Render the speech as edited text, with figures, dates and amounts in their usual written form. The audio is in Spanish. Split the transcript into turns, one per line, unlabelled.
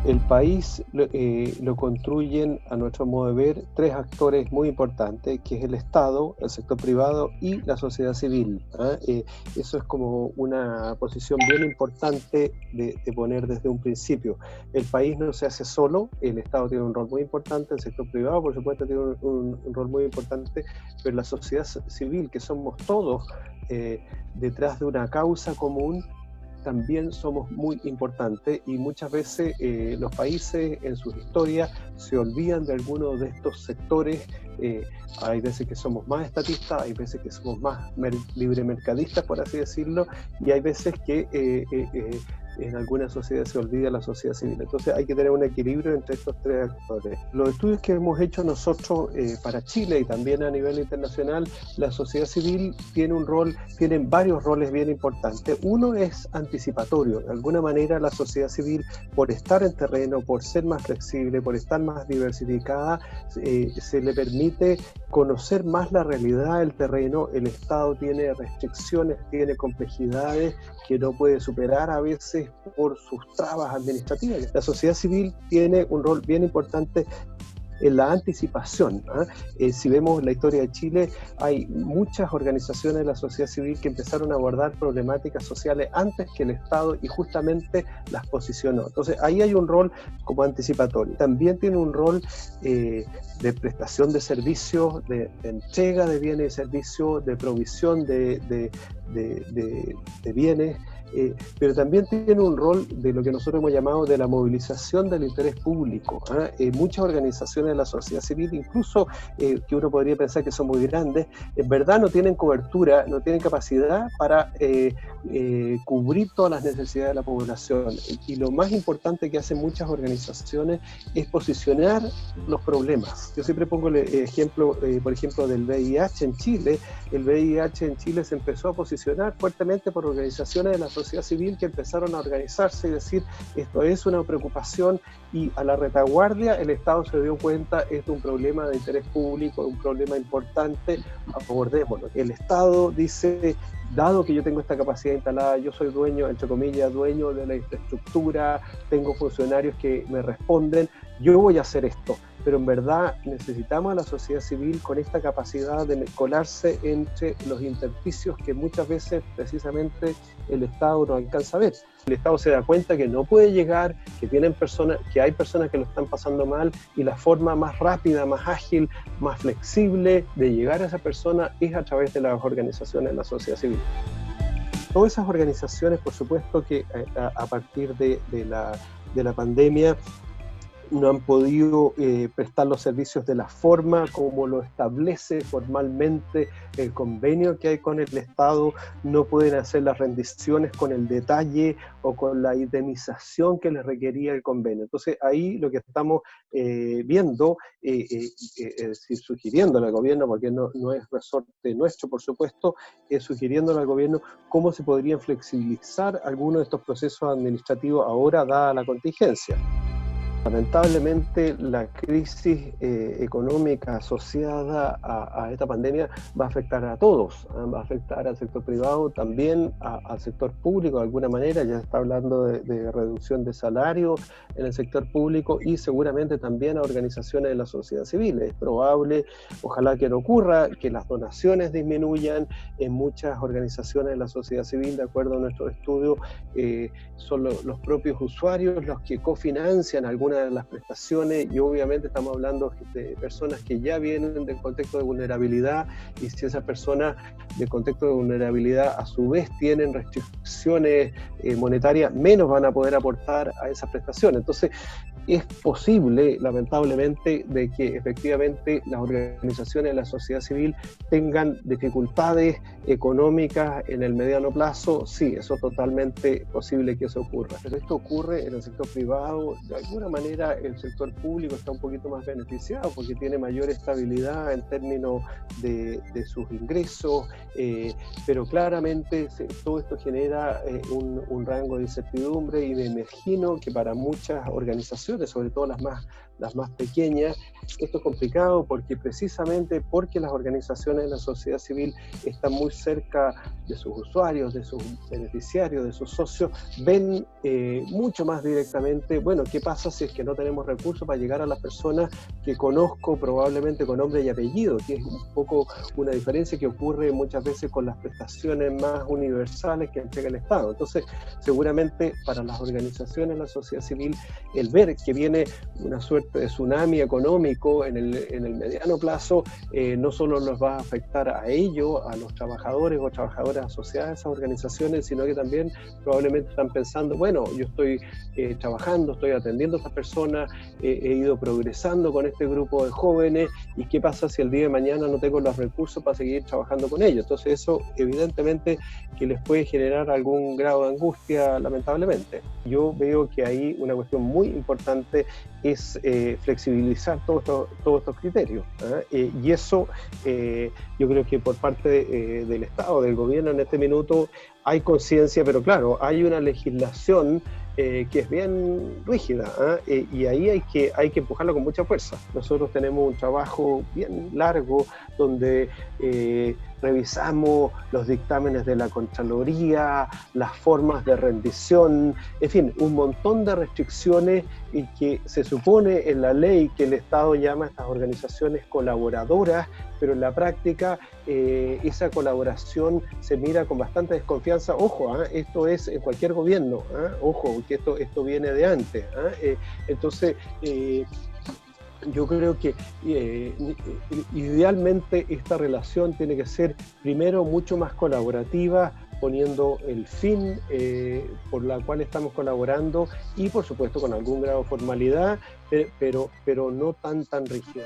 El país lo construyen, a nuestro modo de ver, tres actores muy importantes, que es el Estado, el sector privado y la sociedad civil. Eso es como una posición bien importante de poner desde un principio. El país no se hace solo, el Estado tiene un rol muy importante, el sector privado, por supuesto, tiene un rol muy importante, pero la sociedad civil, que somos todos detrás de una causa común, también somos muy importantes, y muchas veces los países en sus historias se olvidan de algunos de estos sectores. Hay veces que somos más estatistas, hay veces que somos más libremercadistas, por así decirlo, y hay veces que en algunas sociedades se olvida la sociedad civil. Entonces hay que tener un equilibrio entre estos tres actores. Los estudios que hemos hecho nosotros para Chile y también a nivel internacional, la sociedad civil tienen varios roles bien importantes. Uno es anticipatorio. De alguna manera la sociedad civil, por estar en terreno, por ser más flexible, por estar más diversificada, se le permite conocer más la realidad del terreno. El Estado tiene restricciones, tiene complejidades que no puede superar a veces por sus trabas administrativas. La sociedad civil tiene un rol bien importante en la anticipación. Si vemos la historia de Chile, hay muchas organizaciones de la sociedad civil que empezaron a abordar problemáticas sociales antes que el Estado y justamente las posicionó. Entonces ahí hay un rol como anticipatorio. También tiene un rol de prestación de servicios, de entrega de bienes y servicios, de provisión de bienes, pero también tiene un rol de lo que nosotros hemos llamado de la movilización del interés público. Muchas organizaciones de la sociedad civil, incluso que uno podría pensar que son muy grandes, en verdad no tienen cobertura, no tienen capacidad para cubrir todas las necesidades de la población. Y lo más importante que hacen muchas organizaciones es posicionar los problemas. Yo siempre pongo el ejemplo, por ejemplo, del VIH en Chile. El VIH en Chile se empezó a posicionar fuertemente por organizaciones de la sociedad civil que empezaron a organizarse y decir, esto es una preocupación, y a la retaguardia el Estado se dio cuenta, es un problema de interés público, un problema importante, abordémoslo. El Estado dice, dado que yo tengo esta capacidad instalada, yo soy dueño, entre comillas, dueño de la infraestructura, tengo funcionarios que me responden, yo voy a hacer esto. Pero en verdad necesitamos a la sociedad civil con esta capacidad de colarse entre los intersticios que muchas veces precisamente el Estado no alcanza a ver. El Estado se da cuenta que no puede llegar, que hay personas que lo están pasando mal, y la forma más rápida, más ágil, más flexible de llegar a esa persona es a través de las organizaciones de la sociedad civil. Todas esas organizaciones, por supuesto que a partir de la pandemia, no han podido prestar los servicios de la forma como lo establece formalmente el convenio que hay con el Estado, no pueden hacer las rendiciones con el detalle o con la indemnización que les requería el convenio. Entonces ahí lo que estamos viendo, es decir, sugiriéndole al gobierno, porque no es resorte nuestro, por supuesto, es sugiriéndole al gobierno cómo se podrían flexibilizar algunos de estos procesos administrativos ahora, dada la contingencia. Lamentablemente la crisis económica asociada a esta pandemia va a afectar a todos, va a afectar al sector privado, también al sector público de alguna manera. Ya se está hablando de reducción de salarios en el sector público y seguramente también a organizaciones de la sociedad civil. Es probable, ojalá que no ocurra, que las donaciones disminuyan en muchas organizaciones de la sociedad civil. De acuerdo a nuestro estudio, son los propios usuarios los que cofinancian algunas de las prestaciones, y obviamente estamos hablando de personas que ya vienen del contexto de vulnerabilidad, y si esas personas del contexto de vulnerabilidad a su vez tienen restricciones monetarias, menos van a poder aportar a esas prestaciones. Entonces es posible, lamentablemente, de que efectivamente las organizaciones de la sociedad civil tengan dificultades económicas en el mediano plazo. Sí, eso es totalmente posible que eso ocurra. Pero esto ocurre en el sector privado. De alguna manera el sector público está un poquito más beneficiado porque tiene mayor estabilidad en términos de sus ingresos, pero claramente todo esto genera un rango de incertidumbre, y me imagino que para muchas organizaciones, sobre todo las más las más pequeñas. Esto es complicado porque precisamente porque las organizaciones de la sociedad civil están muy cerca de sus usuarios, de sus beneficiarios, de sus socios, ven mucho más directamente, bueno, ¿qué pasa si es que no tenemos recursos para llegar a las personas que conozco probablemente con nombre y apellido? Que es un poco una diferencia que ocurre muchas veces con las prestaciones más universales que entrega el Estado. Entonces, seguramente para las organizaciones de la sociedad civil, el ver que viene una suerte de tsunami económico en el mediano plazo, no solo nos va a afectar a ellos, a los trabajadores o trabajadoras asociadas a esas organizaciones, sino que también probablemente están pensando, bueno, yo estoy trabajando, estoy atendiendo a estas personas, he ido progresando con este grupo de jóvenes, y qué pasa si el día de mañana no tengo los recursos para seguir trabajando con ellos. Entonces eso evidentemente que les puede generar algún grado de angustia, lamentablemente. Yo veo que ahí una cuestión muy importante es flexibilizar todos estos criterios, y eso yo creo que por parte del Estado, del gobierno en este minuto hay conciencia, pero claro, hay una legislación que es bien rígida, y ahí hay que empujarla con mucha fuerza. Nosotros tenemos un trabajo bien largo donde revisamos los dictámenes de la Contraloría, las formas de rendición, en fin, un montón de restricciones, y que se supone en la ley que el Estado llama a estas organizaciones colaboradoras, pero en la práctica esa colaboración se mira con bastante desconfianza. Ojo, esto es en cualquier gobierno, ojo, que esto viene de antes. Entonces, yo creo que idealmente esta relación tiene que ser primero mucho más colaborativa, poniendo el fin por la cual estamos colaborando, y por supuesto con algún grado de formalidad, pero no tan rígida.